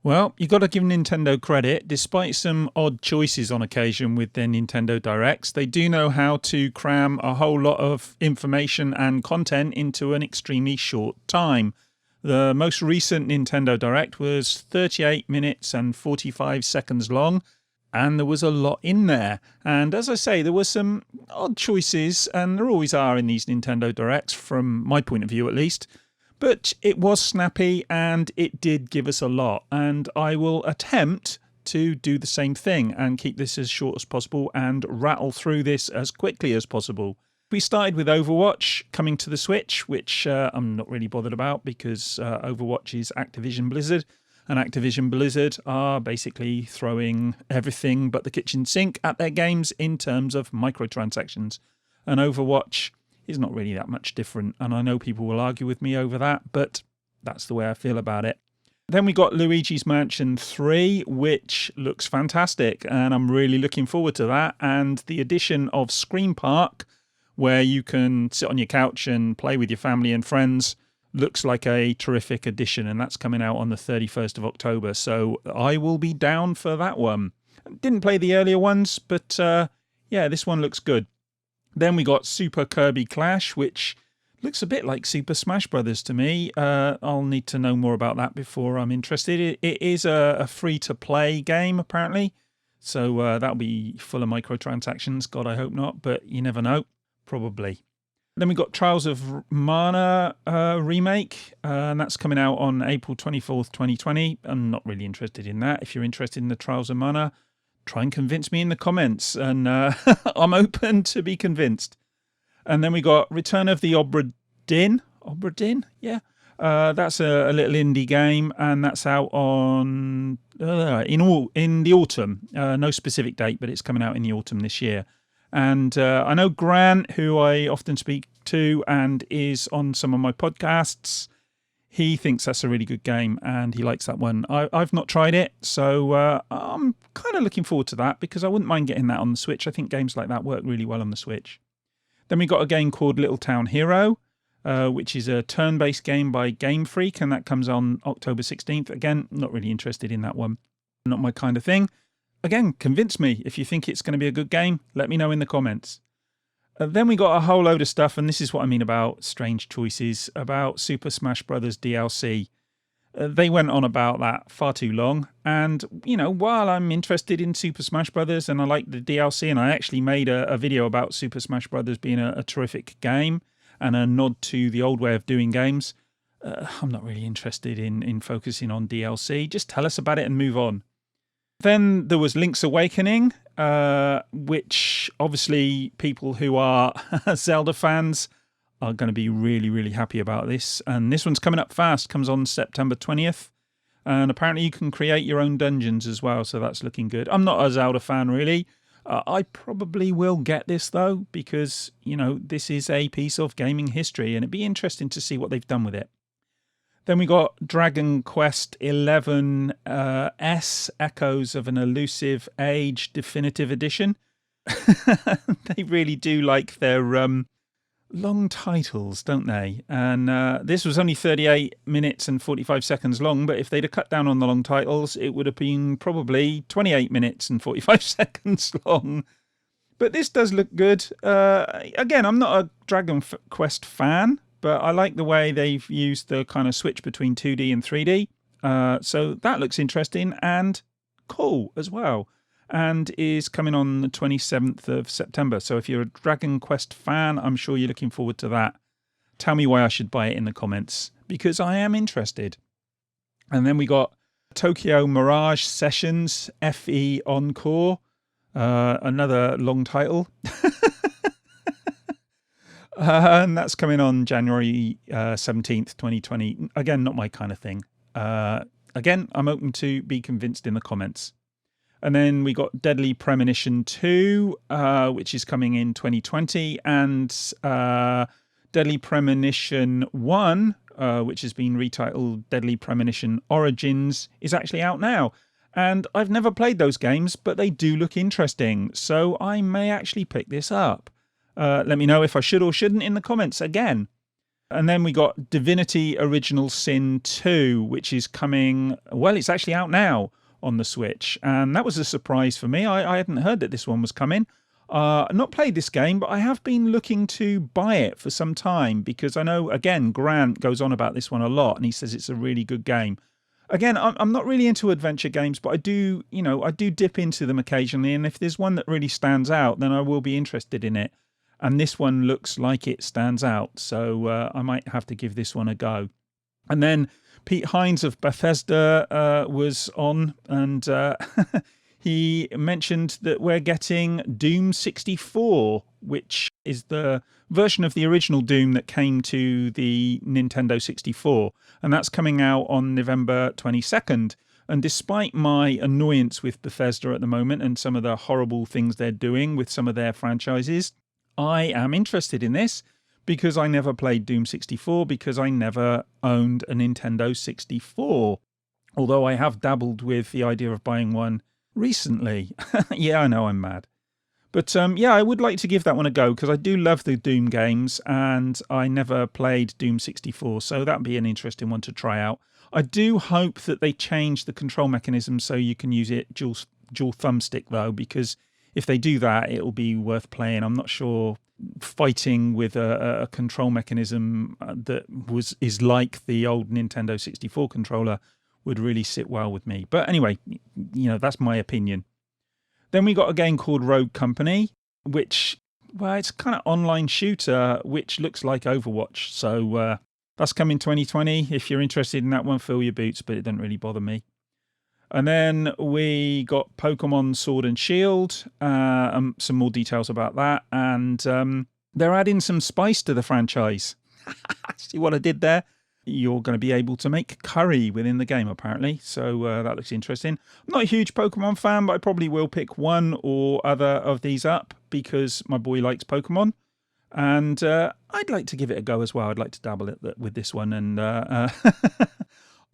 Well, you've got to give Nintendo credit. Despite some odd choices on occasion with their Nintendo Directs, they do know how to cram a whole lot of information and content into an extremely short time. The most recent Nintendo Direct was 38 minutes and 45 seconds long, and there was a lot in there. And as I say, there were some odd choices, and there always are in these Nintendo Directs, from my point of view at least. But it was snappy and it did give us a lot, and I will attempt to do the same thing and keep this as short as possible and rattle through this as quickly as possible. We started with Overwatch coming to the Switch, which I'm not really bothered about because Overwatch is Activision Blizzard, and Activision Blizzard are basically throwing everything but the kitchen sink at their games in terms of microtransactions. And Overwatch is not really that much different, and I know people will argue with me over that, but that's the way I feel about it. Then we got Luigi's Mansion 3, which looks fantastic, and I'm really looking forward to that. And the addition of Scream Park, where you can sit on your couch and play with your family and friends, looks like a terrific addition, and that's coming out on the 31st of October, so I will be down for that one. Didn't play the earlier ones, but yeah, this one looks good. Then we got Super Kirby Clash, which looks a bit like Super Smash Brothers to me. I'll need to know more about that before I'm interested. It is a free-to-play game, apparently, so that'll be full of microtransactions. God, I hope not, but you never know. Probably. Then we got Trials of Mana remake, and that's coming out on April 24th, 2020. I'm not really interested in that. If you're interested in the Trials of Mana, try and convince me in the comments, and I'm open to be convinced. And then we got Return of the Obra Dinn. Obra Dinn? Yeah. That's a little indie game, and that's out on in the autumn. No specific date, but it's coming out in the autumn this year. And I know Grant, who I often speak to and is on some of my podcasts, he thinks that's a really good game and he likes that one. I've not tried it, so I'm kind of looking forward to that because I wouldn't mind getting that on the Switch. I think games like that work really well on the Switch. Then we got a game called Little Town Hero, which is a turn-based game by Game Freak, and that comes on October 16th. Again, not really interested in that one. Not my kind of thing. Again, convince me. If you think it's going to be a good game, let me know in the comments. Then we got a whole load of stuff, and this is what I mean about strange choices, about Super Smash Brothers DLC. They went on about that far too long, and, you know, while I'm interested in Super Smash Brothers and I like the DLC, and I actually made a video about Super Smash Brothers being a terrific game and a nod to the old way of doing games, I'm not really interested in focusing on DLC. Just tell us about it and move on. Then there was Link's Awakening, which obviously people who are Zelda fans are going to be really, really happy about this. And this one's coming up fast, comes on September 20th. And apparently you can create your own dungeons as well, so that's looking good. I'm not a Zelda fan, really. I probably will get this, though, because, you know, this is a piece of gaming history, and it'd be interesting to see what they've done with it. Then we got Dragon Quest XI S, Echoes of an Elusive Age Definitive Edition. They really do like their long titles, don't they? And this was only 38 minutes and 45 seconds long, but if they'd have cut down on the long titles, it would have been probably 28 minutes and 45 seconds long. But this does look good. Again, I'm not a Dragon Quest fan, but I like the way they've used the kind of switch between 2D and 3D. So that looks interesting and cool as well. And is coming on the 27th of September. So if you're a Dragon Quest fan, I'm sure you're looking forward to that. Tell me why I should buy it in the comments, because I am interested. And then we got Tokyo Mirage Sessions FE Encore. Another long title. And that's coming on January 17th, 2020. Again, not my kind of thing. Again, I'm open to be convinced in the comments. And then we got Deadly Premonition 2, which is coming in 2020. And Deadly Premonition 1, which has been retitled Deadly Premonition Origins, is actually out now. And I've never played those games, but they do look interesting. So I may actually pick this up. Let me know if I should or shouldn't in the comments again. And then we got Divinity Original Sin 2, which is coming, well, it's actually out now on the Switch. And that was a surprise for me. I hadn't heard that this one was coming. I've not played this game, but I have been looking to buy it for some time because I know, again, Grant goes on about this one a lot and he says it's a really good game. Again, I'm not really into adventure games, but I do dip into them occasionally. And if there's one that really stands out, then I will be interested in it. And this one looks like it stands out. So I might have to give this one a go. And then Pete Hines of Bethesda was on and he mentioned that we're getting Doom 64, which is the version of the original Doom that came to the Nintendo 64. And that's coming out on November 22nd. And despite my annoyance with Bethesda at the moment and some of the horrible things they're doing with some of their franchises, I am interested in this because I never played Doom 64 because I never owned a Nintendo 64. Although I have dabbled with the idea of buying one recently. Yeah, I know I'm mad. But yeah, I would like to give that one a go because I do love the Doom games and I never played Doom 64, so that'd be an interesting one to try out. I do hope that they change the control mechanism so you can use it dual thumbstick though, because if they do that, it'll be worth playing. I'm not sure fighting with a control mechanism that is like the old Nintendo 64 controller would really sit well with me. But anyway, that's my opinion. Then we got a game called Rogue Company, which, well, it's kind of online shooter, which looks like Overwatch. So that's coming 2020. If you're interested in that one, fill your boots, but it doesn't really bother me. And then we got Pokemon Sword and Shield, some more details about that. And they're adding some spice to the franchise. See what I did there? You're going to be able to make curry within the game, apparently. So that looks interesting. I'm not a huge Pokemon fan, but I probably will pick one or other of these up because my boy likes Pokemon. And I'd like to give it a go as well. I'd like to dabble with this one. And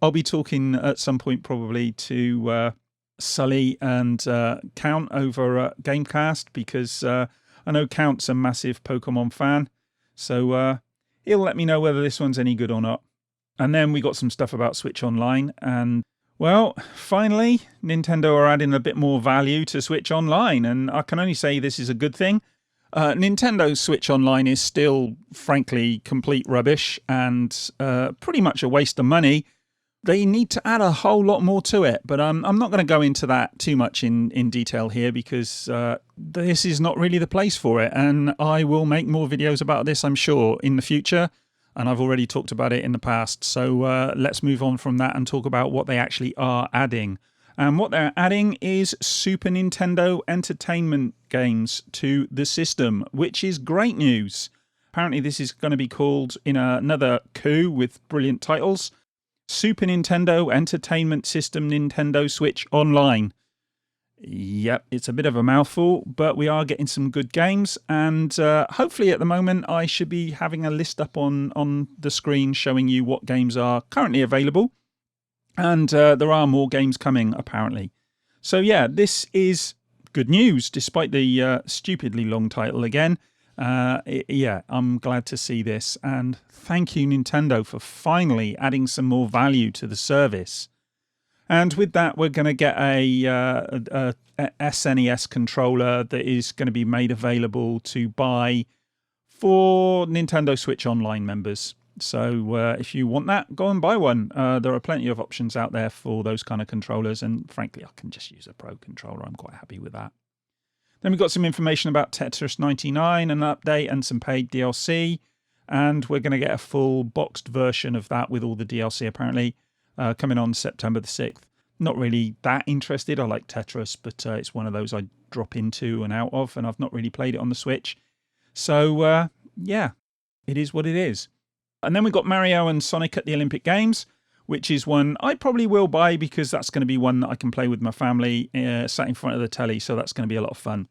I'll be talking at some point probably to Sully and Count over Gamecast because I know Count's a massive Pokemon fan. So he'll let me know whether this one's any good or not. And then we got some stuff about Switch Online. And, well, finally, Nintendo are adding a bit more value to Switch Online. And I can only say this is a good thing. Nintendo's Switch Online is still, frankly, complete rubbish and pretty much a waste of money. They need to add a whole lot more to it. But I'm not going to go into that too much in detail here because this is not really the place for it. And I will make more videos about this, I'm sure, in the future. And I've already talked about it in the past. So let's move on from that and talk about what they actually are adding. And what they're adding is Super Nintendo Entertainment games to the system, which is great news. Apparently this is going to be called, in another coup with brilliant titles, Super Nintendo Entertainment System Nintendo Switch Online. Yep, it's a bit of a mouthful, but we are getting some good games. And hopefully at the moment I should be having a list up on the screen showing you what games are currently available. And there are more games coming, apparently. So yeah, this is good news, despite the stupidly long title again. Yeah, I'm glad to see this. And thank you, Nintendo, for finally adding some more value to the service. And with that, we're going to get a SNES controller that is going to be made available to buy for Nintendo Switch Online members. So if you want that, go and buy one. There are plenty of options out there for those kind of controllers. And frankly, I can just use a Pro controller. I'm quite happy with that. Then we've got some information about Tetris 99, an update and some paid DLC. And we're going to get a full boxed version of that with all the DLC apparently coming on September the 6th. Not really that interested. I like Tetris, but it's one of those I drop into and out of. And I've not really played it on the Switch. So yeah, it is what it is. And then we've got Mario and Sonic at the Olympic Games, which is one I probably will buy because that's going to be one that I can play with my family sat in front of the telly. So that's going to be a lot of fun.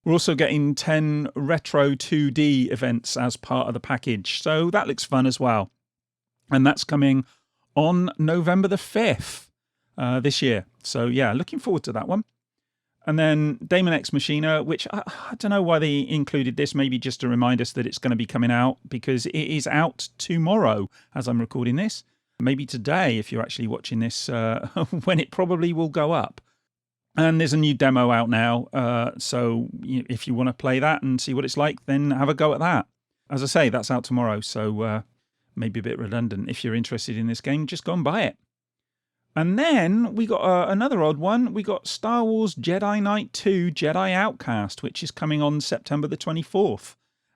We're also getting 10 retro 2D events as part of the package. So that looks fun as well. And that's coming on November the 5th this year. So yeah, looking forward to that one. And then Daemon X Machina, which I don't know why they included this, maybe just to remind us that it's going to be coming out, because it is out tomorrow as I'm recording this. Maybe today if you're actually watching this, when it probably will go up. And there's a new demo out now, so if you want to play that and see what it's like, then have a go at that. As I say, that's out tomorrow, so maybe a bit redundant. If you're interested in this game, just go and buy it. And then we got another odd one. We got Star Wars Jedi Knight 2 Jedi Outcast, which is coming on September the 24th.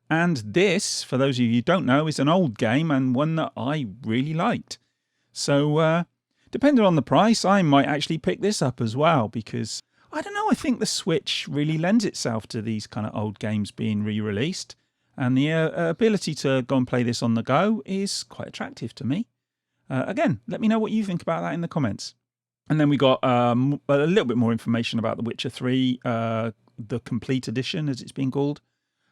And this, for those of you who don't know, is an old game and one that I really liked. So depending on the price, I might actually pick this up as well, because I don't know, I think the Switch really lends itself to these kind of old games being re-released. And the ability to go and play this on the go is quite attractive to me. Again, let me know what you think about that in the comments. And then we got a little bit more information about The Witcher 3, the complete edition, as it's being called.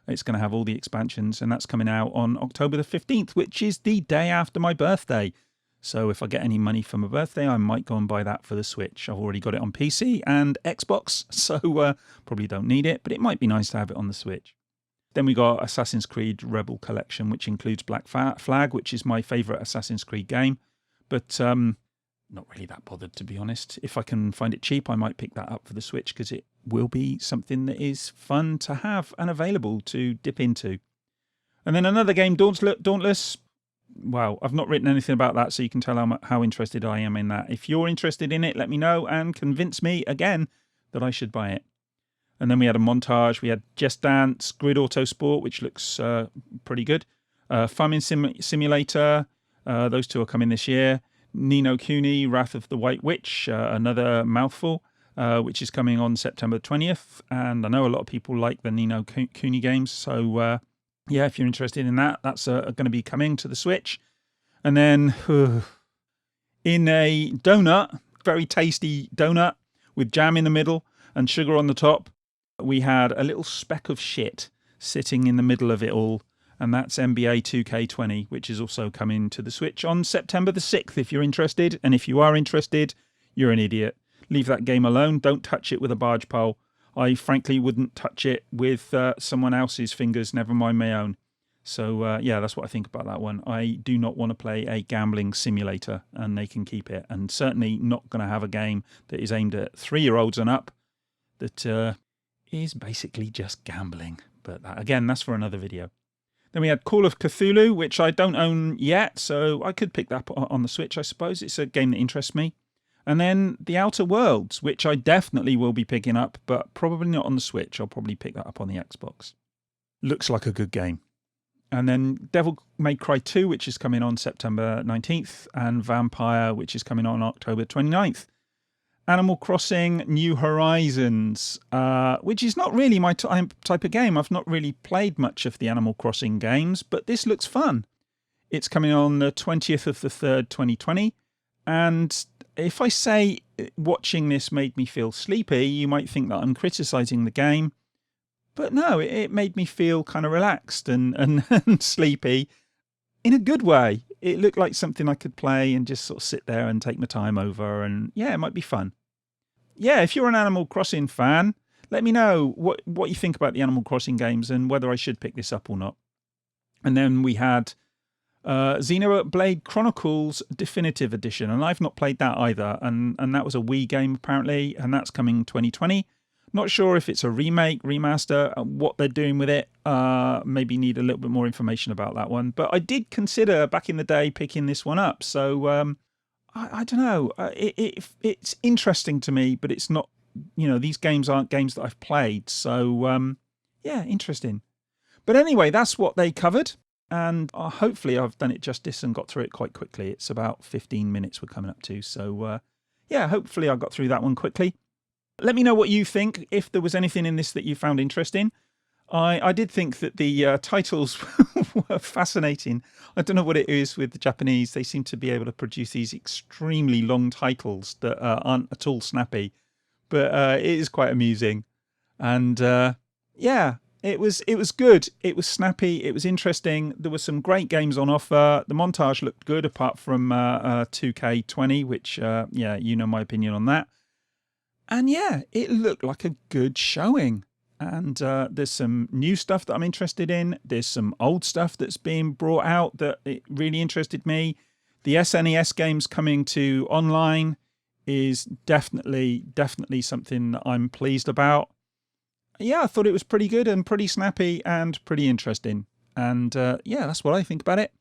It's going to have all the expansions, and that's coming out on October the 15th, which is the day after my birthday. So if I get any money for my birthday, I might go and buy that for the Switch. I've already got it on PC and Xbox, so probably don't need it, but it might be nice to have it on the Switch. Then we got Assassin's Creed Rebel Collection, which includes Black Flag, which is my favourite Assassin's Creed game. But not really that bothered, to be honest. If I can find it cheap, I might pick that up for the Switch, because it will be something that is fun to have and available to dip into. And then another game, Dauntless. Wow, I've not written anything about that, so you can tell how interested I am in that. If you're interested in it, let me know and convince me again that I should buy it. And then we had a montage. We had Just Dance, Grid Autosport, which looks pretty good. Farming Simulator, those two are coming this year. Ni no Kuni, Wrath of the White Witch, another mouthful, which is coming on September 20th. And I know a lot of people like the Ni no Kuni games, so yeah, if you're interested in that, that's going to be coming to the Switch. And then in a donut, very tasty donut with jam in the middle and sugar on the top, we had a little speck of shit sitting in the middle of it all. And that's NBA 2K20, which is also coming to the Switch on September the 6th, if you're interested. And if you are interested, you're an idiot. Leave that game alone. Don't touch it with a barge pole. I frankly wouldn't touch it with someone else's fingers, never mind my own. So yeah, that's what I think about that one. I do not want to play a gambling simulator, and they can keep it. And certainly not going to have a game that is aimed at 3-year-olds and up that is basically just gambling. But again, that's for another video. Then we had Call of Cthulhu, which I don't own yet, so I could pick that up on the Switch, I suppose. It's a game that interests me. And then The Outer Worlds, which I definitely will be picking up, but probably not on the Switch. I'll probably pick that up on the Xbox. Looks like a good game. And then Devil May Cry 2, which is coming on September 19th, and Vampire, which is coming on October 29th. Animal Crossing New Horizons, which is not really my type of game. I've not really played much of the Animal Crossing games, but this looks fun. It's coming on the 20th of the 3rd, 2020. And if I say watching this made me feel sleepy, you might think that I'm criticising the game. But no, it made me feel kind of relaxed and sleepy in a good way. It looked like something I could play and just sort of sit there and take my time over. And yeah, it might be fun. Yeah, if you're an Animal Crossing fan, let me know what you think about the Animal Crossing games and whether I should pick this up or not. And then we had Xenoblade Chronicles Definitive Edition, and I've not played that either. And that was a Wii game apparently, and that's coming 2020. Not sure if it's a remake, remaster, what they're doing with it. Maybe need a little bit more information about that one. But I did consider back in the day picking this one up. So I don't know. It's interesting to me, but it's not, these games aren't games that I've played. So yeah, interesting. But anyway, that's what they covered. And hopefully I've done it justice and got through it quite quickly. It's about 15 minutes we're coming up to. So yeah, hopefully I got through that one quickly. Let me know what you think, if there was anything in this that you found interesting. I did think that the titles were fascinating. I don't know what it is with the Japanese. They seem to be able to produce these extremely long titles that aren't at all snappy. But it is quite amusing. And yeah, it was good. It was snappy. It was interesting. There were some great games on offer. The montage looked good, apart from 2K20, which, yeah, you know my opinion on that. And yeah, it looked like a good showing. And there's some new stuff that I'm interested in. There's some old stuff that's being brought out that it really interested me. The SNES games coming to online is definitely something that I'm pleased about. Yeah, I thought it was pretty good and pretty snappy and pretty interesting. And yeah, that's what I think about it.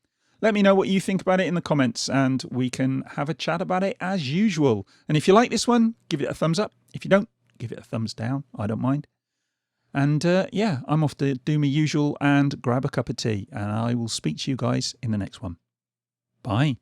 Let me know what you think about it in the comments and we can have a chat about it as usual. And if you like this one, give it a thumbs up. If you don't, give it a thumbs down. I don't mind. And yeah, I'm off to do my usual and grab a cup of tea. And I will speak to you guys in the next one. Bye.